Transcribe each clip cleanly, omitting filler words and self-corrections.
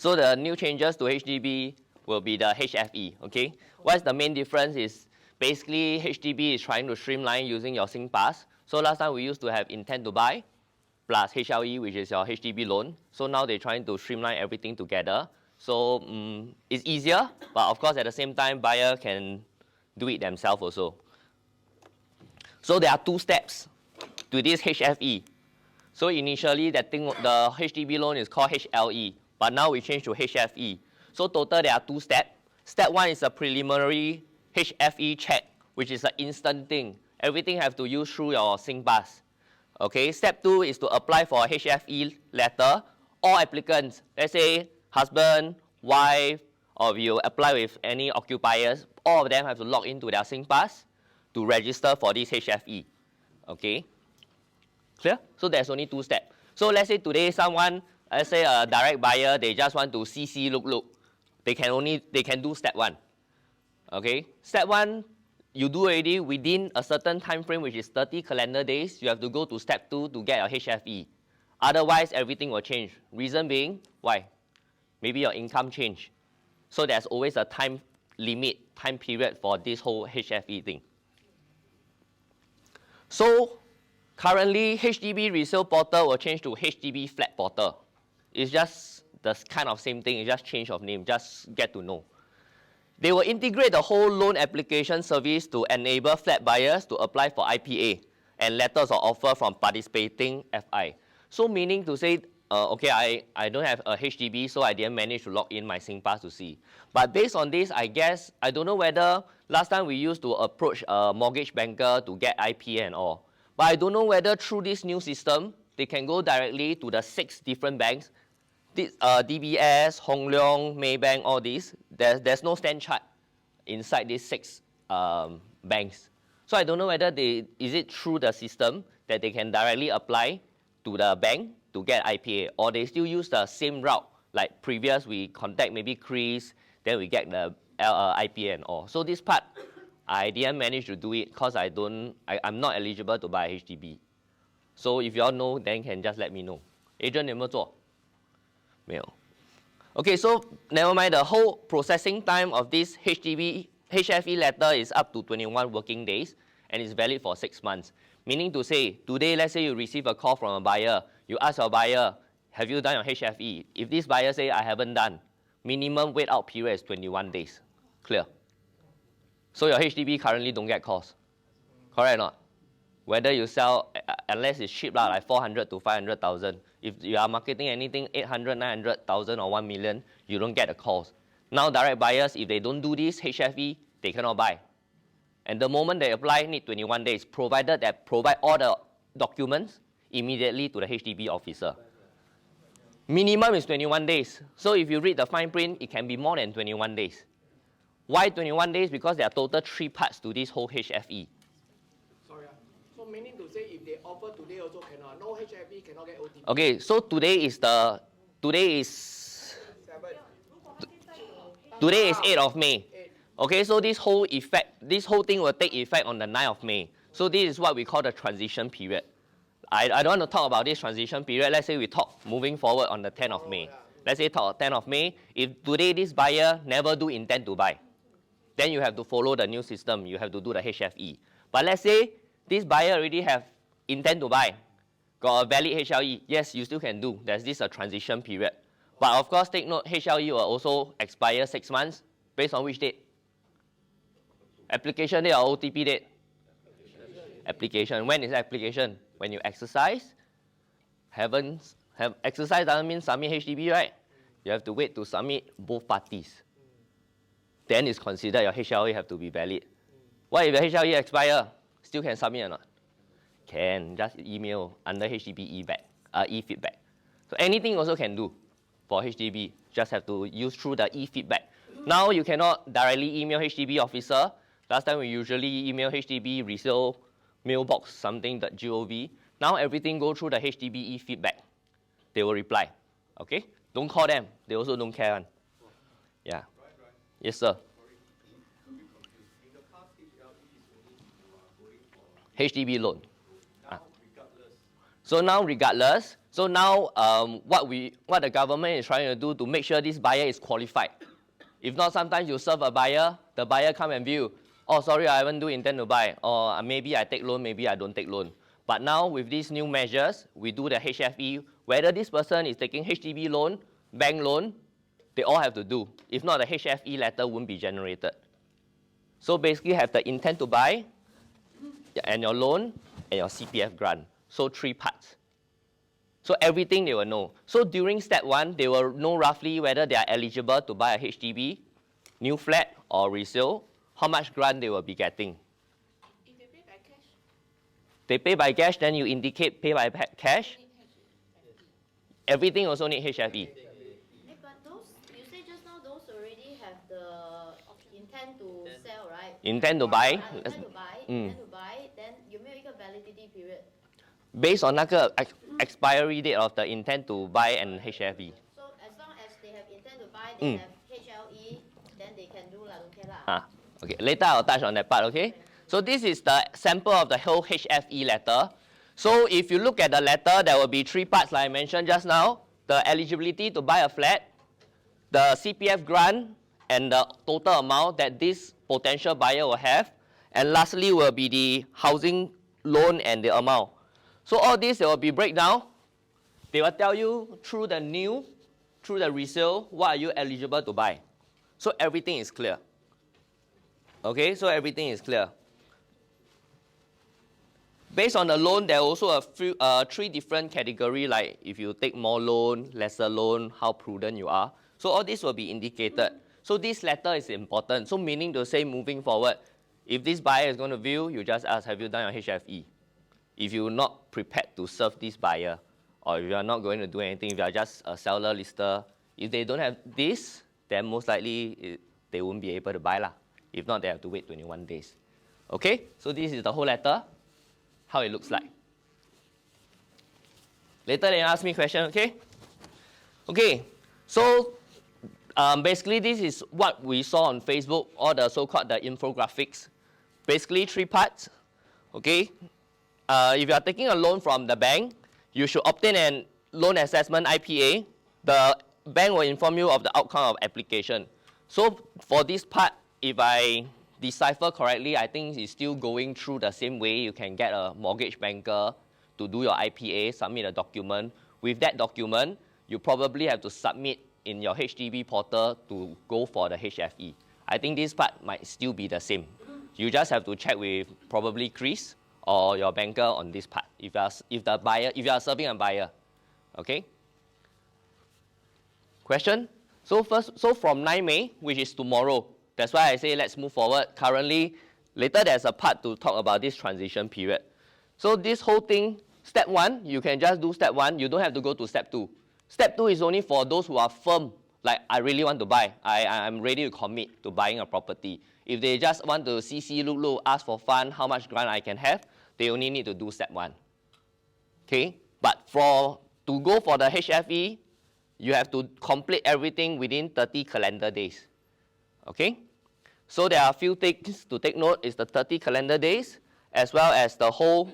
So the new changes to HDB will be the HFE, okay? What's the main difference is basically HDB is trying to streamline using your SingPass. So last time we used to have intent to buy plus HLE, which is your HDB loan. So now they're trying to streamline everything together. So it's easier, but of course at the same time, buyer can do it themselves also. So there are two steps to this HFE. So initially the HDB loan is called HLE, but now we change to HFE. So total there are two steps. Step one is a preliminary HFE check, which is an instant thing. Everything have to use through your SingPass. Okay. Step two is to apply for a HFE letter. All applicants, let's say husband, wife, or you apply with any occupiers, all of them have to log into their SingPass to register for this HFE. Okay. Clear? So there's only two steps. So let's say today someone, let's say a direct buyer, they just want to CC look. They can do step one. Okay. Step one, you do already within a certain time frame, which is 30 calendar days. You have to go to step two to get your HFE. Otherwise, everything will change. Reason being, why? Maybe your income change. So there's always a time limit, time period for this whole HFE thing. So currently, HDB resale portal will change to HDB flat portal. It's just the kind of same thing. It's just change of name. Just get to know. They will integrate the whole loan application service to enable flat buyers to apply for IPA and letters of offer from participating FI. So meaning to say, okay, I don't have a HDB, so I didn't manage to log in my SingPass to see. But based on this, I guess, I don't know whether last time we used to approach a mortgage banker to get IPA and all. But I don't know whether through this new system, they can go directly to the 6 different banks, DBS, Hong Leong, Maybank, all these. There's no stand chart inside these 6 banks. So I don't know whether is it through the system that they can directly apply to the bank to get IPA, or they still use the same route like previous. We contact maybe Chris, then we get the IPA and all. So this part, I didn't manage to do it because I'm not eligible to buy HDB. So if you all know, then can just let me know. Agent 有没有做？没有。Okay, so never mind. The whole processing time of this HFE letter is up to 21 working days, and it's valid for 6 months. Meaning to say, today, let's say you receive a call from a buyer. You ask your buyer, have you done your HFE? If this buyer say, I haven't done, minimum wait out period is 21 days. Clear? So your HDB currently don't get calls. Correct or not? Whether you sell, unless it's cheap, like 400 to 500,000. If you are marketing anything 800, 900,000 or 1 million, you don't get the calls. Now direct buyers, if they don't do this HFE, they cannot buy. And the moment they apply, need 21 days, provided that provide all the documents immediately to the HDB officer. Minimum is 21 days. So if you read the fine print, it can be more than 21 days. Why 21 days? Because there are total 3 parts to this whole HFE. Sorry. So meaning to say if they offer today also cannot, no HFE cannot get OTP. Okay, so today is 7. Today is 8th of May. Okay, so this whole thing will take effect on the 9th of May. So this is what we call the transition period. I don't want to talk about this transition period. Let's say we talk moving forward on the 10th of May. Let's say talk 10th of May. If today this buyer never do intend to buy, then you have to follow the new system. You have to do the HFE. But let's say this buyer already have intent to buy, got a valid HLE. Yes, you still can do. There's this a transition period. But of course, take note, HLE will also expire 6 months. Based on which date? Application date or OTP date? Application. When is application? When you exercise. Exercise doesn't mean submit HDB, right? You have to wait to submit both parties. Then it's considered your HLE have to be valid. What if the HLE expire? Still can submit or not? Can. Just email under HDB e-feedback. So anything also can do for HDB. Just have to use through the e-feedback. Now you cannot directly email HDB officer. Last time we usually email HDB resale mailbox something.gov. Now everything go through the HDB e-feedback. They will reply. Okay? Don't call them. They also don't care. One. Yeah. Right. Yes, sir. HDB loan. Now, regardless. So now regardless, So now what the government is trying to do to make sure this buyer is qualified. If not, sometimes you serve a buyer, the buyer come and view, oh sorry, I haven't do intend to buy, or maybe I take loan, maybe I don't take loan. But now with these new measures, we do the HFE, whether this person is taking HDB loan, bank loan, they all have to do. If not, the HFE letter won't be generated. So basically have the intent to buy, and your loan, and your CPF grant. So 3 parts. So everything they will know. So during step 1, they will know roughly whether they are eligible to buy a HDB, new flat, or resale, how much grant they will be getting. If they pay by cash? They pay by cash, then you indicate pay by cash. Everything also need HFE. But those, you say just now, those already have the intent to sell, right? Intent to buy. Intent to buy, then you make a validity period. Based on the expiry date of the intent to buy and HFE. So as long as they have intent to buy, they have HLE, then they can do lah, okay lah. Okay, later I'll touch on that part, okay? So this is the sample of the whole HFE letter. So if you look at the letter, there will be 3 parts like I mentioned just now. The eligibility to buy a flat, the CPF grant, and the total amount that this potential buyer will have. And lastly will be the housing loan and the amount. So all this, there will be breakdown. They will tell you through the new, through the resale, what are you eligible to buy. So everything is clear. Okay, so everything is clear. Based on the loan, there are also a few, 3 different categories, like if you take more loan, lesser loan, how prudent you are. So all this will be indicated. So this letter is important. So meaning to say, moving forward, if this buyer is going to view, you just ask, have you done your HFE? If you're not prepared to serve this buyer, or if you are not going to do anything, if you are just a seller, lister, if they don't have this, then most likely they won't be able to buy lah. If not, they have to wait 21 days. Okay, so this is the whole letter, how it looks like. Later they ask me question, okay? Okay, so basically this is what we saw on Facebook, all the so-called the infographics. Basically 3 parts, okay? If you are taking a loan from the bank, you should obtain a loan assessment IPA. The bank will inform you of the outcome of application. So for this part, if I decipher correctly, I think it's still going through the same way. You can get a mortgage banker to do your IPA, submit a document. With that document, you probably have to submit in your HDB portal to go for the HFE. I think this part might still be the same. You just have to check with probably Chris or your banker on this part, if you are serving a buyer, okay? Question? So from 9 May, which is tomorrow, that's why I say let's move forward. Currently, later there's a part to talk about this transition period. So this whole thing, step 1, you can just do step 1, you don't have to go to step 2. Step 2 is only for those who are firm, like I really want to buy, I'm ready to commit to buying a property. If they just want to see, look, ask for fun, how much grant I can have, they only need to do step 1. Okay? But to go for the HFE, you have to complete everything within 30 calendar days. Okay? So there are a few things to take note is the 30 calendar days, as well as the whole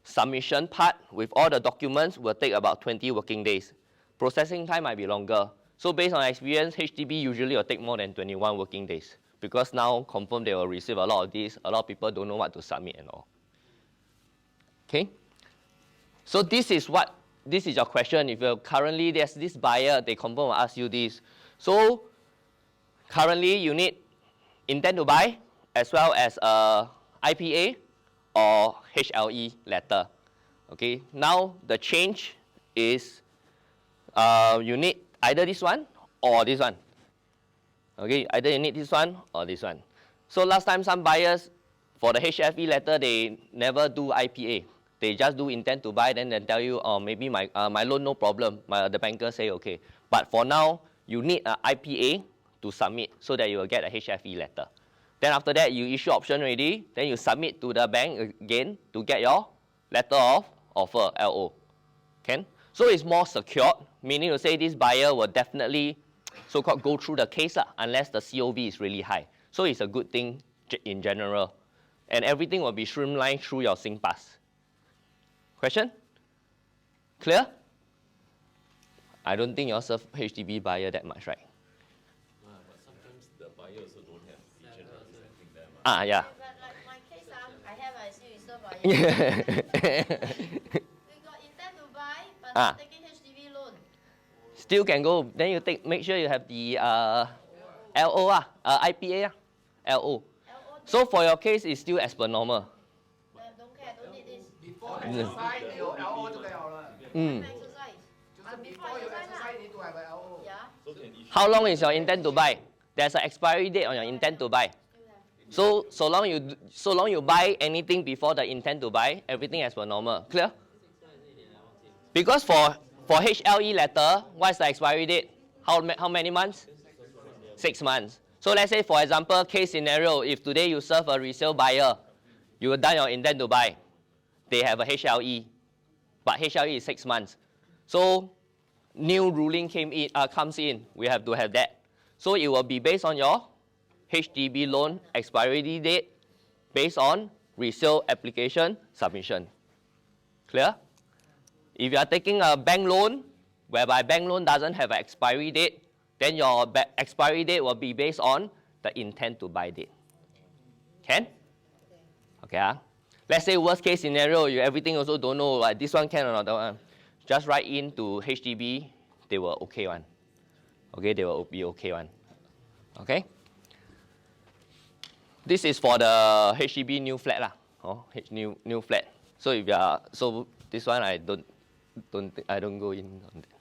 submission part with all the documents will take about 20 working days. Processing time might be longer. So based on experience, HDB usually will take more than 21 working days. Because now, confirm they will receive a lot of this. A lot of people don't know what to submit and all. Okay? So this is your question. If you're currently there's this buyer, they confirm will ask you this. So currently you need intent to buy as well as a IPA or HLE letter. Okay? Now the change is you need either this one or this one. Okay, either you need this one or this one. So last time some buyers, for the HFE letter, they never do IPA. They just do intent to buy, then they tell you, oh, maybe my loan no problem. The banker say okay. But for now, you need an IPA to submit so that you will get a HFE letter. Then after that, you issue option already. Then you submit to the bank again to get your letter of offer, LO. Okay? So it's more secured, meaning to say this buyer will definitely so-called go through the case unless the COV is really high. So it's a good thing in general. And everything will be streamlined through your SingPass. Question? Clear? I don't think you all serve HDB buyer that much, right? But sometimes the buyer also don't have agent representing them. Ah, yeah. But like my case, I have I see resale buyer. We got intent to buy, but not taking HDB loan. Still can go. Then you make sure you have the LO IPA LO. So for your case, it's still as per normal. Don't care, don't need this. Before exercise 你有 LO 就可以了。Exercise. 就是 before 有 exercise 你都 have a LO。 Yeah. So can issue How long is your intent to buy? There's an expiry date on your intent to buy. Still have. So long you buy anything before the intent to buy, everything as per normal. Clear? Because for HLE letter, what's the expiry date? How many months? 6 months. So let's say, for example, case scenario, if today you serve a resale buyer, you have done your intent to buy, they have a HLE, but HLE is 6 months. So new ruling comes in, we have to have that. So it will be based on your HDB loan expiry date based on resale application submission. Clear? If you are taking a bank loan, whereby bank loan doesn't have an expiry date, then your expiry date will be based on the intent to buy date. Can? Okay. Let's say worst case scenario, you everything also don't know, like this one can or not that one. Just write in to HDB, they will okay one. Okay, they will be okay one. Okay? This is for the HDB new flat lah. Oh, new flat. So if you are this one I don't go in on that.